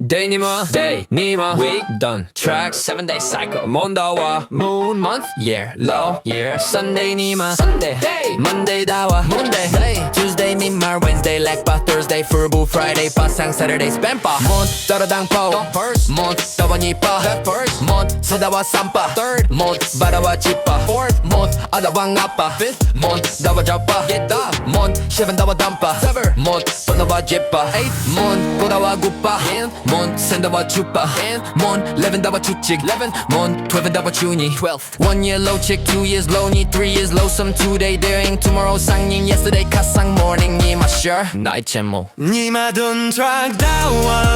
Day nyi-ma, day nyi-ma, week done track 7-day cycle mondawa moon month year low year Sunday nyi-ma Sunday day Monday dawa Monday day Tuesday 민말 Wednesday 렉바 Thursday 풀부 Friday 바상 Saturday spampa month 따라당포 first month 따와 니빠 first month 서다와 삼빠 third month 바다와 지빠 fourth month 아다왕 아빠 fifth month 다와 잡빠 get up month 7 다와 담빠 seventh month 번나와 지빠 eighth month 보다와 굿빠 month 센다와 주빠 month 11 다와 주칙 11 month 12 다와 주니 12 1 year low chick 2 years low ni 3 years low some today doing tomorrow 상님 yesterday 가상 morning nyi-ma sure 나의 제목 nyi-ma dun-trag dawa